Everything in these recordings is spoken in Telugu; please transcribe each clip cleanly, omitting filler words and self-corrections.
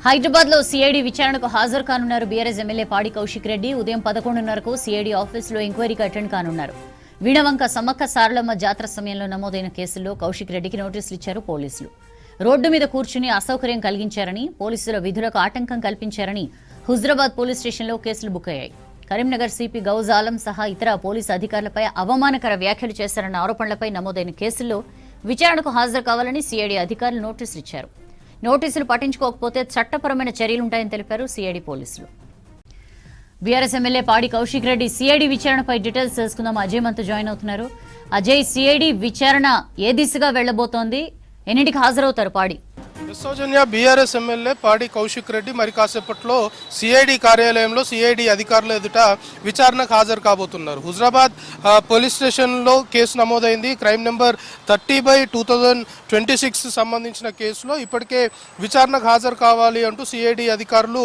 హైదరాబాద్ లో సిఐడి విచారణకు హాజరు కానున్నారు బీఆర్ఎస్ ఎమ్మెల్యే పాడి కౌశిక్ రెడ్డి. ఉదయం 11:30కు సిఐడి ఆఫీసులో ఎంక్వైరీకి అటెండ్ కానున్నారు. వీణవంక సమ్మక్క సారలమ్మ జాతర సమయంలో నమోదైన కేసుల్లో కౌశిక్ రెడ్డికి నోటీసులు ఇచ్చారు పోలీసులు. రోడ్డు మీద కూర్చుని అసౌకర్యం కలిగించారని, పోలీసుల విధులకు ఆటంకం కల్పించారని హుజరాబాద్ పోలీస్ స్టేషన్లో కేసులు బుక్ అయ్యాయి. కరీంనగర్ సిపి గౌజ్ ఆలం సహా ఇతర పోలీసు అధికారులపై అవమానకర వ్యాఖ్యలు చేశారన్న ఆరోపణలపై నమోదైన కేసుల్లో విచారణకు హాజరు కావాలని సిఐడి అధికారులు నోటీసులు ఇచ్చారు. నోటీసులు పట్టించుకోకపోతే చట్టపరమైన చర్యలుంటాయని తెలిపారు సిఐడి పోలీసులు. బీఆర్ఎస్ ఎమ్మెల్యే పాడి కౌశిక్ రెడ్డి సిఐడి విచారణపై డీటెయిల్స్ తెలుసుకుందాం. అజయ్ మనతో జాయిన్ అవుతున్నారు. అజయ్, సిఐడి విచారణ ఏ దిశగా వెళ్లబోతోంది? ఎన్నింటికి హాజరవుతారు పాడి? సౌజన్య, బీఆర్ఎస్ ఎమ్మెల్యే పాడి కౌశిక్ రెడ్డి మరి కాసేపట్లో సిఐడి కార్యాలయంలో సిఐడి అధికారుల ఎదుట విచారణకు హాజరు కాబోతున్నారు. హుజరాబాద్ పోలీస్ స్టేషన్లో కేసు నమోదైంది. క్రైమ్ నెంబర్ 30/2026 సంబంధించిన కేసులో ఇప్పటికే విచారణకు హాజరు కావాలి అంటూ సిఐడి అధికారులు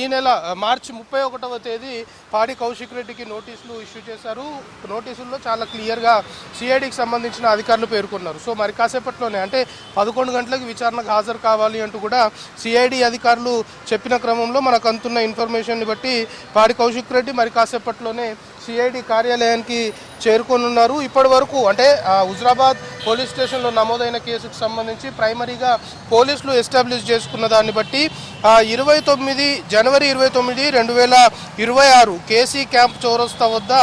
ఈ నెల మార్చి 31వ తేదీ పాడి కౌశిక్ రెడ్డికి నోటీసులు ఇష్యూ చేశారు. నోటీసుల్లో చాలా క్లియర్గా సిఐడికి సంబంధించిన అధికారులు పేర్కొన్నారు. సో మరి కాసేపట్లోనే అంటే 11 గంటలకు విచారణకు హాజరు కావాలి అంటూ కూడా సిఐడి అధికారులు చెప్పిన క్రమంలో మనకు అందుతున్న ఇన్ఫర్మేషన్ని బట్టి పాడి కౌశిక్ రెడ్డి మరి కాసేపట్లోనే సిఐడి కార్యాలయానికి చేరుకోనున్నారు. ఇప్పటి వరకు అంటే హుజరాబాద్ పోలీస్ స్టేషన్లో నమోదైన కేసుకు సంబంధించి ప్రైమరీగా పోలీసులు ఎస్టాబ్లిష్ చేసుకున్న దాన్ని బట్టి జనవరి 29, 2026 కేసీ క్యాంప్ చౌరస్తా వద్ద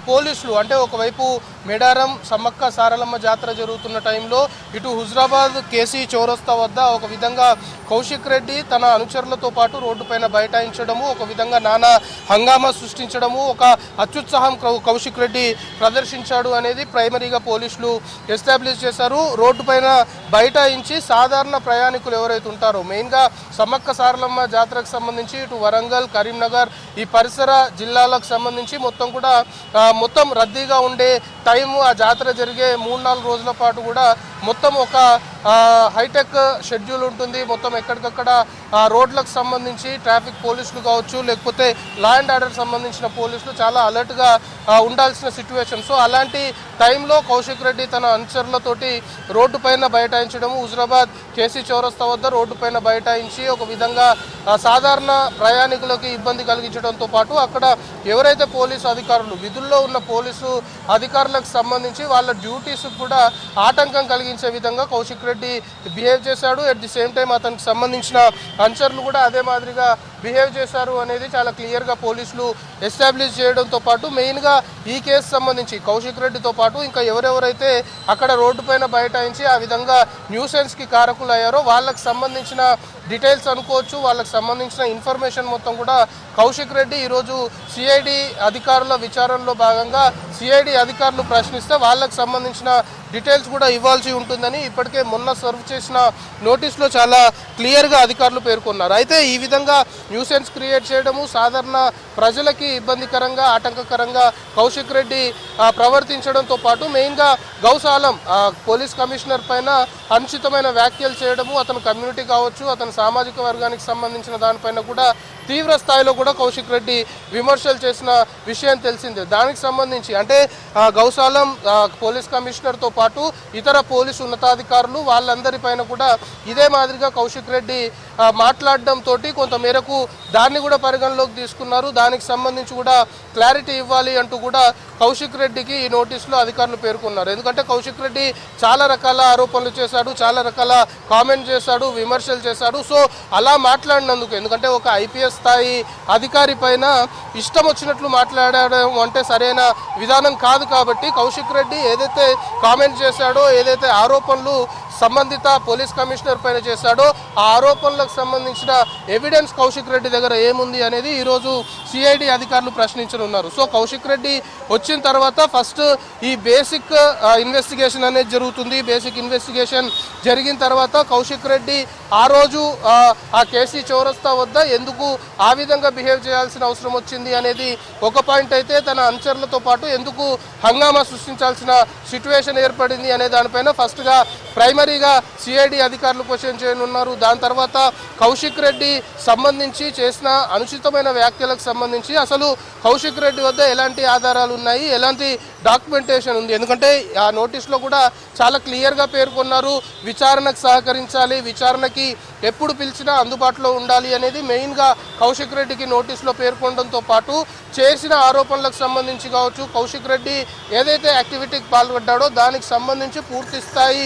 పోలీసులు అంటే ఒకవైపు మేడారం సమ్మక్క సారలమ్మ జాతర జరుగుతున్న టైంలో ఇటు హుజరాబాద్ కేసీ చౌరస్తా వద్ద ఒక విధంగా కౌశిక్ రెడ్డి తన అనుచరులతో పాటు రోడ్డుపైన బైఠాయించడము, ఒక విధంగా నానా హంగామా సృష్టించడము, ఒక అత్యుత్సాహం కౌశిక్ రెడ్డి ప్రదర్శించాడు అనేది ప్రైమరీగా పోలీసులు ఎస్టాబ్లిష్ చేశారు. రోడ్డుపైన బైఠాయించి సాధారణ ప్రయాణికులు ఎవరైతే ఉంటారో మెయిన్గా సమ్మక్క సారలమ్మ జాతరకు సంబంధించి ఇటు వరంగల్, కరీంనగర్ ఈ పరిసర జిల్లాలకు సంబంధించి మొత్తం రద్దీగా ఉండే టైము ఆ జాతర జరిగే 3-4 రోజుల పాటు కూడా మొత్తం ఒక హైటెక్ షెడ్యూల్ ఉంటుంది. మొత్తం ఎక్కడికక్కడ రోడ్లకు సంబంధించి ట్రాఫిక్ పోలీసులు కావచ్చు, లేకపోతే లా అండ్ ఆర్డర్ సంబంధించిన పోలీసులు చాలా అలర్ట్గా ఉండాల్సిన సిచ్యువేషన్. సో అలాంటి టైంలో కౌశిక్ రెడ్డి తన అనుచరులతోటి రోడ్డుపైన బైఠాయించడము, హుజరాబాద్ కేసీ చౌరస్తా వద్ద రోడ్డుపైన బైఠాయించి ఒక విధంగా సాధారణ ప్రయాణికులకి ఇబ్బంది కలిగించడంతో పాటు అక్కడ ఎవరైతే పోలీసు అధికారులు విధుల్లో ఉన్న పోలీసు అధికారులకు సంబంధించి వాళ్ళ డ్యూటీస్ కూడా ఆటంకం కలిగించే విధంగా కౌశిక్ రెడ్డి బిహేవ్ చేశాడు. అట్ ది సేమ్ టైం అతనికి సంబంధించిన అనుచరులు కూడా అదే మాదిరిగా బిహేవ్ చేశారు అనేది చాలా క్లియర్గా పోలీసులు ఎస్టాబ్లిష్ చేయడంతో పాటు మెయిన్గా ఈ కేసు సంబంధించి కౌశిక్ రెడ్డితో పాటు ఇంకా ఎవరెవరైతే అక్కడ రోడ్డుపైన బైఠాయించి ఆ విధంగా న్యూసెన్స్కి కారకులు అయ్యారో వాళ్ళకి సంబంధించిన డీటెయిల్స్ అనుకోవచ్చు, వాళ్ళకి సంబంధించిన ఇన్ఫర్మేషన్ మొత్తం కూడా కౌశిక్ రెడ్డి ఈరోజు సిఐడి అధికారుల విచారణలో భాగంగా సిఐడి అధికారులు ప్రశ్నిస్తే వాళ్ళకి సంబంధించిన డీటెయిల్స్ కూడా ఇవ్వాల్సి ఉంటుందని ఇప్పటికే మొన్న సర్వ్ చేసిన నోటీస్లో చాలా క్లియర్గా అధికారులు పేర్కొన్నారు. అయితే ఈ విధంగా న్యూసెన్స్ క్రియేట్ చేయడము, సాధారణ ప్రజలకి ఇబ్బందికరంగా ఆటంకకరంగా కౌశిక్ రెడ్డి ప్రవర్తించడంతో పాటు మెయిన్గా గౌస్ ఆలం పోలీస్ కమిషనర్ పైన అనుచితమైన వ్యాఖ్యలు చేయడము, అతను కమ్యూనిటీ కావచ్చు, అతని సామాజిక వర్గానికి సంబంధించిన దానిపైన కూడా తీవ్ర స్థాయిలో కూడా కౌశిక్ రెడ్డి విమర్శలు చేసిన విషయం తెలిసిందే. దానికి సంబంధించి అంటే గౌస్ ఆలం పోలీస్ కమిషనర్తో పాటు ఇతర పోలీసు ఉన్నతాధికారులు వాళ్ళందరిపైన కూడా ఇదే మాదిరిగా కౌశిక్ రెడ్డి మాట్లాడడంతో కొంతమేరకు దాన్ని కూడా పరిగణలోకి తీసుకున్నారు. దానికి సంబంధించి కూడా క్లారిటీ ఇవ్వాలి అంటూ కూడా కౌశిక్ రెడ్డికి ఈ నోటీసులో అధికారులు పేర్కొన్నారు. ఎందుకంటే కౌశిక్ రెడ్డి చాలా రకాల ఆరోపణలు చేశాడు, చాలా రకాల కామెంట్ చేశాడు, విమర్శలు చేశాడు. సో అలా మాట్లాడినందుకు, ఎందుకంటే ఒక ఐపీఎస్ స్థాయి అధికారి పైన ఇష్టం వచ్చినట్లు మాట్లాడడం అంటే సరైన విధానం కాదు. కాబట్టి కౌశిక్ రెడ్డి ఏదైతే కామెంట్ చేశాడో, ఏదైతే ఆరోపణలు సంబంధిత పోలీస్ కమిషనర్ పైన చేశాడో ఆ ఆరోపణలకు సంబంధించిన ఎవిడెన్స్ కౌశిక్ రెడ్డి దగ్గర ఏముంది అనేది ఈరోజు సిఐడి అధికారులు ప్రశ్నించనున్నారు. సో కౌశిక్ రెడ్డి వచ్చిన తర్వాత ఫస్ట్ ఈ బేసిక్ ఇన్వెస్టిగేషన్ అనేది జరుగుతుంది. బేసిక్ ఇన్వెస్టిగేషన్ జరిగిన తర్వాత కౌశిక్ రెడ్డి ఆ రోజు ఆ కేసీ చౌరస్తా వద్ద ఎందుకు ఆ విధంగా బిహేవ్ చేయాల్సిన అవసరం వచ్చింది అనేది ఒక పాయింట్ అయితే, తన అనుచరులతో పాటు ఎందుకు హంగామా సృష్టించాల్సిన సిచ్యువేషన్ ఏర్పడింది అనే దానిపైన ఫస్ట్గా ప్రైమరీగా సిఐడి అధికారులు క్వశ్చన్ చేయనున్నారు. దాని తర్వాత కౌశిక్ రెడ్డి సంబంధించి చేసిన అనుచితమైన వ్యాఖ్యలకు సంబంధించి అసలు కౌశిక్ రెడ్డి వద్ద ఎలాంటి ఆధారాలు ఉన్నాయి, ఎలాంటి డాక్యుమెంటేషన్ ఉంది. ఎందుకంటే ఆ నోటీస్లో కూడా చాలా క్లియర్గా పేర్కొన్నారు, విచారణకు సహకరించాలి, విచారణకి ఎప్పుడు పిలిచినా అందుబాటులో ఉండాలి అనేది మెయిన్గా కౌశిక్ రెడ్డికి నోటీసులో పేర్కొనడంతో పాటు చేసిన ఆరోపణలకు సంబంధించి కావచ్చు, కౌశిక్ రెడ్డి ఏదైతే యాక్టివిటీకి పాల్పడ్డాడో దానికి సంబంధించి పూర్తి స్థాయి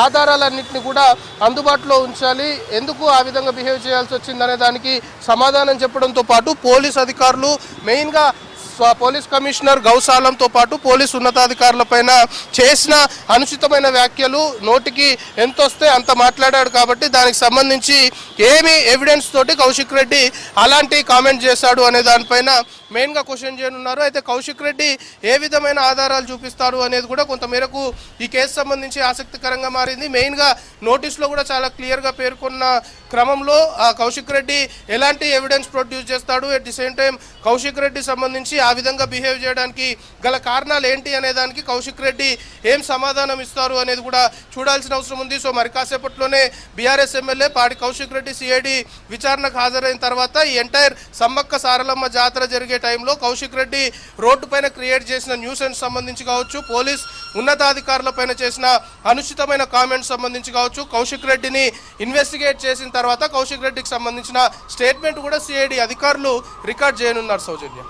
ఆధారాలన్నింటినీ కూడా అందుబాటులో ఉంచాలి, ఎందుకు ఆ విధంగా బిహేవ్ చేయాల్సి వచ్చిందనే దానికి సమాధానం చెప్పడంతో పాటు పోలీస్ అధికారులు మెయిన్గా పోలీస్ కమిషనర్ గౌసాలంతో పాటు పోలీస్ ఉన్నతాధికారులపైన చేసిన అనుచితమైన వ్యాఖ్యలు, నోటికి ఎంత వస్తే అంత మాట్లాడాడు కాబట్టి దానికి సంబంధించి ఏమి ఎవిడెన్స్ తోటి కౌశిక్ రెడ్డి అలాంటి కామెంట్ చేశాడు అనే దానిపైన మెయిన్గా క్వశ్చన్ చేయనున్నారు. అయితే కౌశిక్ రెడ్డి ఏ విధమైన ఆధారాలు చూపిస్తారు అనేది కూడా కొంతమేరకు ఈ కేసు సంబంధించి ఆసక్తికరంగా మారింది. మెయిన్గా నోటీస్లో కూడా చాలా క్లియర్గా పేర్కొన్న క్రమంలో కౌశిక్ రెడ్డి ఎలాంటి ఎవిడెన్స్ ప్రొడ్యూస్ చేస్తాడు, at the same time Kaushik Reddy సంబంధించి ఆ విధంగా బిహేవ్ చేయడానికి గల కారణాలు ఏంటి అనే దానికి కౌశిక్ రెడ్డి ఏం సమాధానం ఇస్తారు అనేది కూడా చూడాల్సిన అవసరం ఉంది. సో మరి కాసేపట్లోనే బీఆర్ఎస్ ఎమ్మెల్యే పాడి కౌశిక్ రెడ్డి సిఐడి విచారణకు హాజరైన తర్వాత ఈ ఎంటైర్ సమ్మక్క సారలమ్మ జాతర జరిగే టైంలో కౌశిక్ రెడ్డి రోడ్డు పైన క్రియేట్ చేసిన న్యూసెన్స్ సంబంధించి కావచ్చు, పోలీస్ ఉన్నతాధికారుల పైన చేసిన అనుచితమైన కామెంట్స్ సంబంధించి కావచ్చు, కౌశిక్ రెడ్డిని ఇన్వెస్టిగేట్ చేసిన తర్వాత కౌశిక్ రెడ్డికి సంబంధించిన స్టేట్మెంట్ కూడా సిఐడి అధికారులు రికార్డ్ చేయనున్నారు. సౌజన్య.